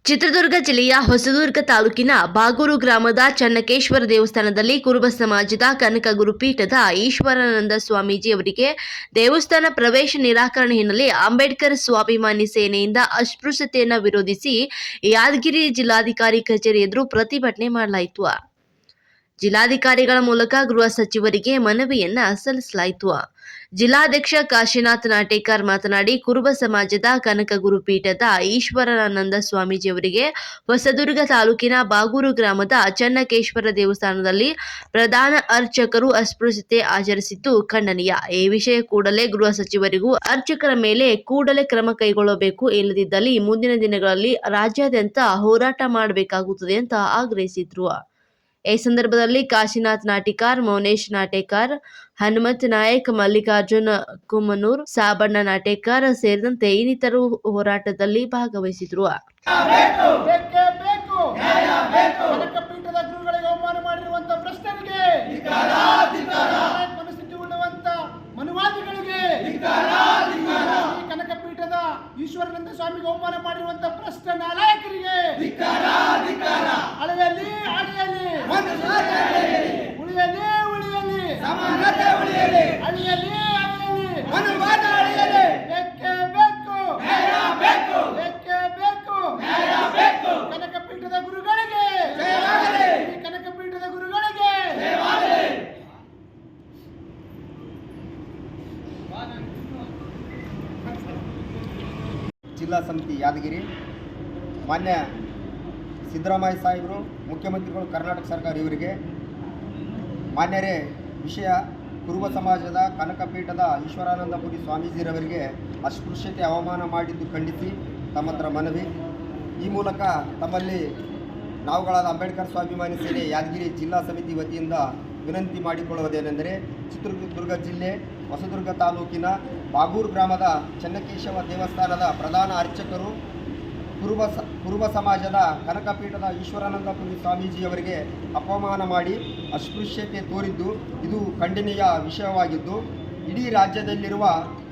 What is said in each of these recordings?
ಚಿತ್ರದುರ್ಗ ಜಿಲ್ಲೆಯ ಹೊಸದುರ್ಗ ತಾಲೂಕಿನ ಬಾಗೂರು ಗ್ರಾಮದ ಚನ್ನಕೇಶ್ವರ ದೇವಸ್ಥಾನದಲ್ಲಿ ಕುರುಬ ಸಮಾಜದ ಕನಕ ಗುರುಪೀಠದ ಈಶ್ವರಾನಂದ ಸ್ವಾಮೀಜಿ ಅವರಿಗೆ ದೇವಸ್ಥಾನ ಪ್ರವೇಶ ನಿರಾಕರಣೆ ಹಿನ್ನೆಲೆ ಅಂಬೇಡ್ಕರ್ ಸ್ವಾಭಿಮಾನಿ ಸೇನೆಯಿಂದ ಅಸ್ಪೃಶ್ಯತೆಯನ್ನು ವಿರೋಧಿಸಿ ಯಾದಗಿರಿ ಜಿಲ್ಲಾಧಿಕಾರಿ ಕಚೇರಿ ಎದುರು ಪ್ರತಿಭಟನೆ ಮಾಡಲಾಯಿತು. ಜಿಲ್ಲಾಧಿಕಾರಿಗಳ ಮೂಲಕ ಗೃಹ ಸಚಿವರಿಗೆ ಮನವಿಯನ್ನ ಸಲ್ಲಿಸಲಾಯಿತು. ಜಿಲ್ಲಾಧ್ಯಕ್ಷ ಕಾಶಿನಾಥ್ ನಾಟೇಕರ್ ಮಾತನಾಡಿ, ಕುರುಬ ಸಮಾಜದ ಕನಕ ಗುರುಪೀಠದ ಈಶ್ವರಾನಂದ ಸ್ವಾಮೀಜಿ ಅವರಿಗೆ ಹೊಸದುರ್ಗ ತಾಲೂಕಿನ ಬಾಗೂರು ಗ್ರಾಮದ ಚನ್ನಕೇಶ್ವರ ದೇವಸ್ಥಾನದಲ್ಲಿ ಪ್ರಧಾನ ಅರ್ಚಕರು ಅಸ್ಪೃಶ್ಯತೆ ಆಚರಿಸಿದ್ದು ಖಂಡನೀಯ. ಈ ವಿಷಯ ಕೂಡಲೇ ಗೃಹ ಸಚಿವರಿಗೂ ಅರ್ಚಕರ ಮೇಲೆ ಕೂಡಲೇ ಕ್ರಮ ಕೈಗೊಳ್ಳಬೇಕು, ಇಲ್ಲದಿದ್ದಲ್ಲಿ ಮುಂದಿನ ದಿನಗಳಲ್ಲಿ ರಾಜ್ಯಾದ್ಯಂತ ಹೋರಾಟ ಮಾಡಬೇಕಾಗುತ್ತದೆ ಅಂತ ಆಗ್ರಹಿಸಿದ್ರು. ಈ ಸಂದರ್ಭದಲ್ಲಿ ಕಾಶಿನಾಥ್ ನಾಟಿಕಾರ್, ಮೌನೇಶ್ ನಾಟೇಕರ್, ಹನುಮಂತ್ ನಾಯಕ್, ಮಲ್ಲಿಕಾರ್ಜುನ್ ಕುಮ್ಮನೂರ್, ಸಾಬಣ್ಣ ನಾಟೇಕರ್ ಸೇರಿದಂತೆ ಇನ್ನಿತರರು ಹೋರಾಟದಲ್ಲಿ ಭಾಗವಹಿಸಿದ್ರು. ಈಶ್ವರಾನಂದ ಸ್ವಾಮಿಗೆ ಅವಮಾನ ಮಾಡಿರುವಂತ ಭ್ರಷ್ಟ ನಾಯಕರಿಗೆ ಅಳೆಯಲ್ಲಿ ಉಳಿಯಲಿ ಉಳಿಯಲಿ ಸಮಾನತೆ ಉಳಿಯಲಿ ಅಳಿಯಲಿ ಅನುವಾದ ಅಳಿಯಲಿ ಬೇಕೇ ಬೇಕು ನ್ಯಾಯ ಬೇಕು ಬೇಕೇ ಬೇಕು ನ್ಯಾಯ ಬೇಕು ಕನಕಪೀಠದ ಗುರುಗಳಿಗೆ ಜಯವಾಗಲಿ ಕನಕಪೀಠದ ಗುರುಗಳಿಗೆ ಜಯವಾಗಲಿ. ಜಿಲ್ಲಾ ಸಮಿತಿ ಯಾದಗಿರಿ. ಮಾನ್ಯ ಸಿದ್ದರಾಮಯ್ಯ ಸಾಹೇಬರು ಮುಖ್ಯಮಂತ್ರಿಗಳು ಕರ್ನಾಟಕ ಸರ್ಕಾರ ಇವರಿಗೆ ಮಾನ್ಯರೇ, ವಿಷಯ ಕುರುಬ ಸಮಾಜದ ಕನಕಪೀಠದ ಈಶ್ವರಾನಂದಪುರಿ ಸ್ವಾಮೀಜಿರವರಿಗೆ ಅಸ್ಪೃಶ್ಯತೆ ಅವಮಾನ ಮಾಡಿದ್ದು ಖಂಡಿಸಿ ತಮ್ಮ ಹತ್ರ ಮನವಿ. ಈ ಮೂಲಕ ತಮ್ಮಲ್ಲಿ ನಾವುಗಳಾದ ಅಂಬೇಡ್ಕರ್ ಸ್ವಾಭಿಮಾನಿ ಸೇನೆ ಯಾದಗಿರಿ ಜಿಲ್ಲಾ ಸಮಿತಿ ವತಿಯಿಂದ ವಿನಂತಿ ಮಾಡಿಕೊಳ್ಳುವುದೇನೆಂದರೆ, ಚಿತ್ರದುರ್ಗ ಜಿಲ್ಲೆ ಹೊಸದುರ್ಗ ತಾಲೂಕಿನ ಬಾಗೂರು ಗ್ರಾಮದ ಚನ್ನಕೇಶವ ದೇವಸ್ಥಾನದ ಪ್ರಧಾನ ಅರ್ಚಕರು ಕುರುಬ ಸಮಾಜದ ಕನಕಪೀಠದ ಈಶ್ವರಾನಂದಪುರಿ ಸ್ವಾಮೀಜಿಯವರಿಗೆ ಅಪಮಾನ ಮಾಡಿ ಅಸ್ಪೃಶ್ಯತೆ ತೋರಿದ್ದು ಇದು ಖಂಡನೀಯ ವಿಷಯವಾಗಿದ್ದು, ಇಡೀ ರಾಜ್ಯದಲ್ಲಿರುವ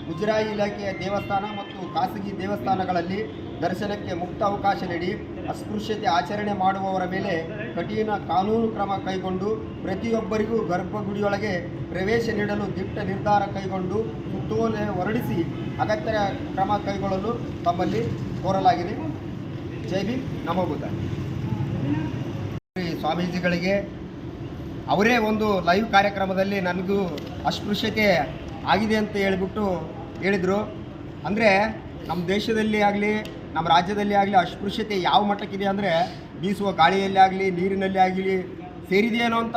ಮುಜರಾಯಿ ಇಲಾಖೆಯ ದೇವಸ್ಥಾನ ಮತ್ತು ಖಾಸಗಿ ದೇವಸ್ಥಾನಗಳಲ್ಲಿ ದರ್ಶನಕ್ಕೆ ಮುಕ್ತ ಅವಕಾಶ ನೀಡಿ ಅಸ್ಪೃಶ್ಯತೆ ಆಚರಣೆ ಮಾಡುವವರ ಮೇಲೆ ಕಠಿಣ ಕಾನೂನು ಕ್ರಮ ಕೈಗೊಂಡು ಪ್ರತಿಯೊಬ್ಬರಿಗೂ ಗರ್ಭಗುಡಿಯೊಳಗೆ ಪ್ರವೇಶ ನೀಡಲು ದಿಟ್ಟ ನಿರ್ಧಾರ ಕೈಗೊಂಡು ಸುತ್ತೋಲೆ ಹೊರಡಿಸಿ ಅಗತ್ಯ ಕ್ರಮ ಕೈಗೊಳ್ಳಲು ತಮ್ಮಲ್ಲಿ ಕೋರಲಾಗಿದೆ. ಜೈ ಭೀಮ್, ನಮೋ ಬುದ್ಧ. ಸ್ವಾಮೀಜಿಗಳಿಗೆ ಅವರೇ ಒಂದು ಲೈವ್ ಕಾರ್ಯಕ್ರಮದಲ್ಲಿ ನನಗೂ ಅಸ್ಪೃಶ್ಯತೆ ಆಗಿದೆ ಅಂತ ಹೇಳಿದರು. ಅಂದರೆ ನಮ್ಮ ದೇಶದಲ್ಲಿ ಆಗಲಿ ನಮ್ಮ ರಾಜ್ಯದಲ್ಲಿ ಆಗಲಿ ಅಸ್ಪೃಶ್ಯತೆ ಯಾವ ಮಟ್ಟಕ್ಕಿದೆ ಅಂದರೆ, ಬೀಸುವ ಗಾಳಿಯಲ್ಲಿ ಆಗಲಿ ನೀರಿನಲ್ಲಿ ಆಗಲಿ ಸೇರಿದೆಯೇನೋ ಅಂತ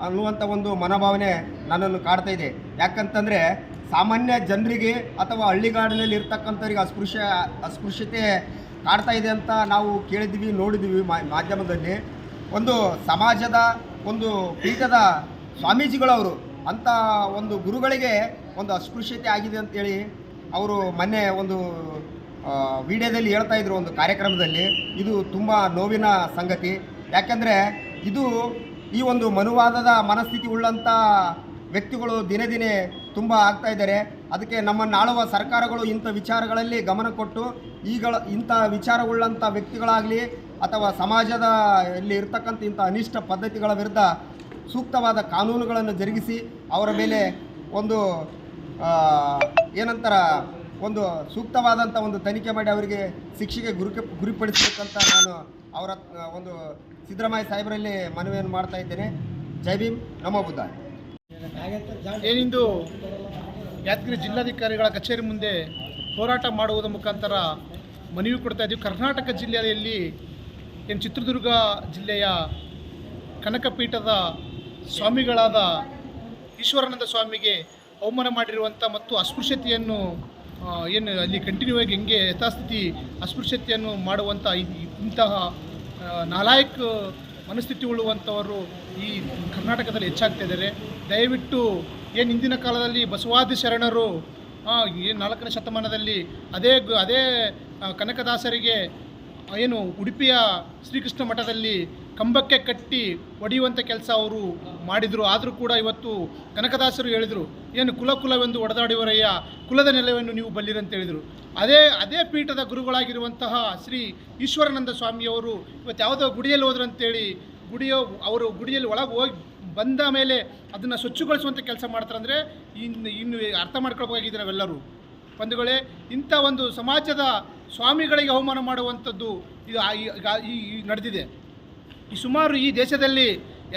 ಅನ್ನುವಂಥ ಒಂದು ಮನೋಭಾವನೆ ನನ್ನನ್ನು ಕಾಡ್ತಾ ಇದೆ. ಯಾಕಂತಂದರೆ ಸಾಮಾನ್ಯ ಜನರಿಗೆ ಅಥವಾ ಹಳ್ಳಿಗಾಡಿನಲ್ಲಿ ಇರ್ತಕ್ಕಂಥವ್ರಿಗೆ ಅಸ್ಪೃಶ್ಯತೆ ಕಾಡ್ತಾ ಇದೆ ಅಂತ ನಾವು ಕೇಳಿದ್ವಿ, ನೋಡಿದ್ವಿ ಮಾಧ್ಯಮದಲ್ಲಿ. ಒಂದು ಸಮಾಜದ ಒಂದು ಪೀಠದ ಸ್ವಾಮೀಜಿಗಳವರು ಅಂಥ ಒಂದು ಗುರುಗಳಿಗೆ ಒಂದು ಅಸ್ಪೃಶ್ಯತೆ ಆಗಿದೆ ಅಂತೇಳಿ ಅವರು ಮೊನ್ನೆ ಒಂದು ವಿಡಿಯೋದಲ್ಲಿ ಹೇಳ್ತಾ ಇದ್ರು, ಒಂದು ಕಾರ್ಯಕ್ರಮದಲ್ಲಿ. ಇದು ತುಂಬ ನೋವಿನ ಸಂಗತಿ. ಯಾಕೆಂದರೆ ಇದು ಈ ಒಂದು ಮನುವಾದದ ಮನಸ್ಥಿತಿ ಉಳ್ಳಂಥ ವ್ಯಕ್ತಿಗಳು ದಿನೇ ದಿನೇ ತುಂಬ ಆಗ್ತಾ ಇದ್ದಾರೆ. ಅದಕ್ಕೆ ನಮ್ಮನ್ನು ಆಳುವ ಸರ್ಕಾರಗಳು ಇಂಥ ವಿಚಾರಗಳಲ್ಲಿ ಗಮನ ಕೊಟ್ಟು ಇಂಥ ವಿಚಾರವುಳ್ಳಂಥ ವ್ಯಕ್ತಿಗಳಾಗಲಿ ಅಥವಾ ಸಮಾಜದ ಇಲ್ಲಿ ಇರ್ತಕ್ಕಂಥ ಇಂಥ ಅನಿಷ್ಟ ಪದ್ಧತಿಗಳ ವಿರುದ್ಧ ಸೂಕ್ತವಾದ ಕಾನೂನುಗಳನ್ನು ಜರುಗಿಸಿ ಅವರ ಮೇಲೆ ಒಂದು ಏನಂತಾರ ಒಂದು ಸೂಕ್ತವಾದಂಥ ಒಂದು ತನಿಖೆ ಮಾಡಿ ಅವರಿಗೆ ಶಿಕ್ಷೆಗೆ ಗುರಿಪಡಿಸಬೇಕಂತ ನಾನು ಅವರ ಒಂದು ಸಿದ್ದರಾಮಯ್ಯ ಸಾಹೇಬರಲ್ಲಿ ಮನವಿಯನ್ನು ಮಾಡ್ತಾ ಇದ್ದೇನೆ. ಜೈ ಭೀಮ್, ನಮೋ ಬುದ್ಧ. ಏನಿಂದು ಯಾದಗಿರಿ ಜಿಲ್ಲಾಧಿಕಾರಿಗಳ ಕಚೇರಿ ಮುಂದೆ ಹೋರಾಟ ಮಾಡುವುದರ ಮುಖಾಂತರ ಮನವಿ ಕೊಡ್ತಾ ಇದ್ದೀವಿ. ಕರ್ನಾಟಕ ಜಿಲ್ಲೆಯಲ್ಲಿ ಏನು ಚಿತ್ರದುರ್ಗ ಜಿಲ್ಲೆಯ ಕನಕಪೀಠದ ಸ್ವಾಮಿಗಳಾದ ಈಶ್ವರಾನಂದ ಸ್ವಾಮಿಗೆ ಅವಮಾನ ಮಾಡಿರುವಂಥ ಮತ್ತು ಅಸ್ಪೃಶ್ಯತೆಯನ್ನು ಏನು ಅಲ್ಲಿ ಕಂಟಿನ್ಯೂ ಆಗಿ ಹೆಂಗೆ ಯಥಾಸ್ಥಿತಿ ಅಸ್ಪೃಶ್ಯತೆಯನ್ನು ಮಾಡುವಂಥ ಇಂತಹ ನಾಲಾಯಕ ಮನಸ್ಥಿತಿ ಉಳ್ಳುವಂಥವರು ಈ ಕರ್ನಾಟಕದಲ್ಲಿ ಹೆಚ್ಚಾಗ್ತಾ ಇದ್ದಾರೆ. ದಯವಿಟ್ಟು ಏನು ಹಿಂದಿನ ಕಾಲದಲ್ಲಿ ಬಸವಾದಿ ಶರಣರು ಏನು 4ನೇ ಶತಮಾನದಲ್ಲಿ ಅದೇ ಕನಕದಾಸರಿಗೆ ಏನು ಉಡುಪಿಯ ಶ್ರೀಕೃಷ್ಣ ಮಠದಲ್ಲಿ ಕಂಬಕ್ಕೆ ಕಟ್ಟಿ ಹೊಡೆಯುವಂಥ ಕೆಲಸ ಅವರು ಮಾಡಿದರು. ಆದರೂ ಕೂಡ ಇವತ್ತು ಕನಕದಾಸರು ಹೇಳಿದರು, ಏನು ಕುಲವೆಂದು ಒಡೆದಾಡುವರಯ್ಯ, ಕುಲದ ನೆಲವನ್ನು ನೀವು ಬಲ್ಲಿರಂತ ಹೇಳಿದರು. ಅದೇ ಪೀಠದ ಗುರುಗಳಾಗಿರುವಂತಹ ಶ್ರೀ ಈಶ್ವರಾನಂದ ಸ್ವಾಮಿಯವರು ಇವತ್ತು ಯಾವುದೋ ಗುಡಿಯಲ್ಲಿ ಹೋದ್ರಂತೇಳಿ ಅವರು ಗುಡಿಯಲ್ಲಿ ಒಳಗೆ ಹೋಗಿ ಬಂದ ಮೇಲೆ ಅದನ್ನು ಸ್ವಚ್ಛಗೊಳಿಸುವಂಥ ಕೆಲಸ ಮಾಡ್ತಾರೆ. ಅಂದರೆ ಇನ್ನು ಅರ್ಥ ಮಾಡ್ಕೊಳ್ಬೇಕಾಗಿದ್ದೀವಿ ನಾವೆಲ್ಲರೂ ಬಂಧುಗಳೇ. ಇಂಥ ಒಂದು ಸಮಾಜದ ಸ್ವಾಮಿಗಳಿಗೆ ಅವಮಾನ ಮಾಡುವಂಥದ್ದು ಇದು ಈ ನಡೆದಿದೆ. ಸುಮಾರು ಈ ದೇಶದಲ್ಲಿ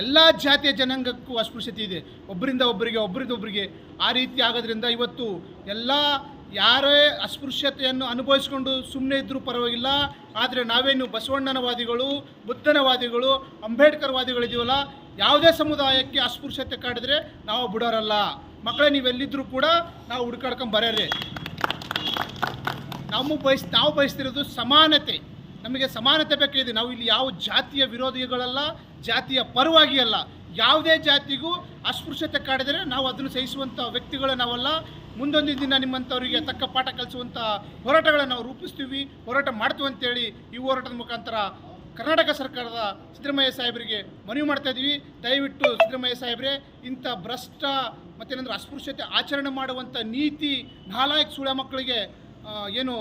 ಎಲ್ಲ ಜಾತಿಯ ಜನಾಂಗಕ್ಕೂ ಅಸ್ಪೃಶ್ಯತೆ ಇದೆ, ಒಬ್ಬರಿಂದ ಒಬ್ಬರಿಗೆ ಆ ರೀತಿ ಆಗೋದ್ರಿಂದ ಇವತ್ತು ಯಾರೇ ಅಸ್ಪೃಶ್ಯತೆಯನ್ನು ಅನುಭವಿಸ್ಕೊಂಡು ಸುಮ್ಮನೆ ಇದ್ದರೂ ಪರವಾಗಿಲ್ಲ. ಆದರೆ ನಾವೇನು ಬಸವಣ್ಣನವಾದಿಗಳು, ಬುದ್ಧನವಾದಿಗಳು, ಅಂಬೇಡ್ಕರ್ ವಾದಿಗಳಿದ್ದೀವಲ್ಲ, ಯಾವುದೇ ಸಮುದಾಯಕ್ಕೆ ಅಸ್ಪೃಶ್ಯತೆ ಕಾಡಿದ್ರೆ ನಾವು ಬಿಡೋರಲ್ಲ. ಮಕ್ಕಳೇ, ನೀವೆಲ್ಲಿದ್ದರೂ ಕೂಡ ನಾವು ಹುಡ್ಕಾಡ್ಕೊಂಡು ಬರೋರೆ. ನಾವು ಬಯಸ್ತಿರೋದು ಸಮಾನತೆ. ನಮಗೆ ಸಮಾನತೆ ಬೇಕಾಗಿದೆ. ನಾವು ಇಲ್ಲಿ ಯಾವ ಜಾತಿಯ ವಿರೋಧಿಗಳಲ್ಲ, ಜಾತಿಯ ಪರವಾಗಿ ಅಲ್ಲ. ಯಾವುದೇ ಜಾತಿಗೂ ಅಸ್ಪೃಶ್ಯತೆ ಕಾಡಿದರೆ ನಾವು ಅದನ್ನು ಸಹಿಸುವಂಥ ವ್ಯಕ್ತಿಗಳು ನಾವಲ್ಲ. ಮುಂದೊಂದು ದಿನ ನಿಮ್ಮಂಥವರಿಗೆ ತಕ್ಕ ಪಾಠ ಕಲಿಸುವಂಥ ಹೋರಾಟಗಳನ್ನು ನಾವು ರೂಪಿಸ್ತೀವಿ, ಹೋರಾಟ ಮಾಡ್ತೀವಿ ಅಂತೇಳಿ ಈ ಹೋರಾಟದ ಮುಖಾಂತರ ಕರ್ನಾಟಕ ಸರ್ಕಾರದ ಸಿದ್ದರಾಮಯ್ಯ ಸಾಹೇಬರಿಗೆ ಮನವಿ ಮಾಡ್ತಾಯಿದ್ದೀವಿ. ದಯವಿಟ್ಟು ಸಿದ್ದರಾಮಯ್ಯ ಸಾಹೇಬ್ರೆ, ಇಂಥ ಭ್ರಷ್ಟ ಮತ್ತೇನಂದ್ರೆ ಅಸ್ಪೃಶ್ಯತೆ ಆಚರಣೆ ಮಾಡುವಂಥ ನೀತಿ ನಾಲಾಯಕ್ ಸುಳ್ಳ ಮಕ್ಕಳಿಗೆ ಏನು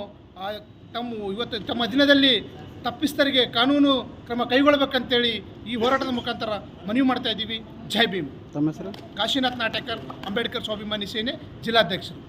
ಇವತ್ತು ತಮ್ಮ ದಿನದಲ್ಲಿ ತಪ್ಪಿಸ್ತರಿಗೆ ಕಾನೂನು ಕ್ರಮ ಕೈಗೊಳ್ಳಬೇಕಂತೇಳಿ ಈ ಹೋರಾಟದ ಮುಖಾಂತರ ಮನವಿ ಮಾಡ್ತಾ ಇದ್ದೀವಿ. ಜೈ ಭೀಮ್. ತಮ್ಮ ಹೆಸರು? ಕಾಶಿನಾಥ್ ನಾಟಕರ್, ಅಂಬೇಡ್ಕರ್ ಸ್ವಾಭಿಮಾನಿ ಸೇನೆ ಜಿಲ್ಲಾಧ್ಯಕ್ಷರು.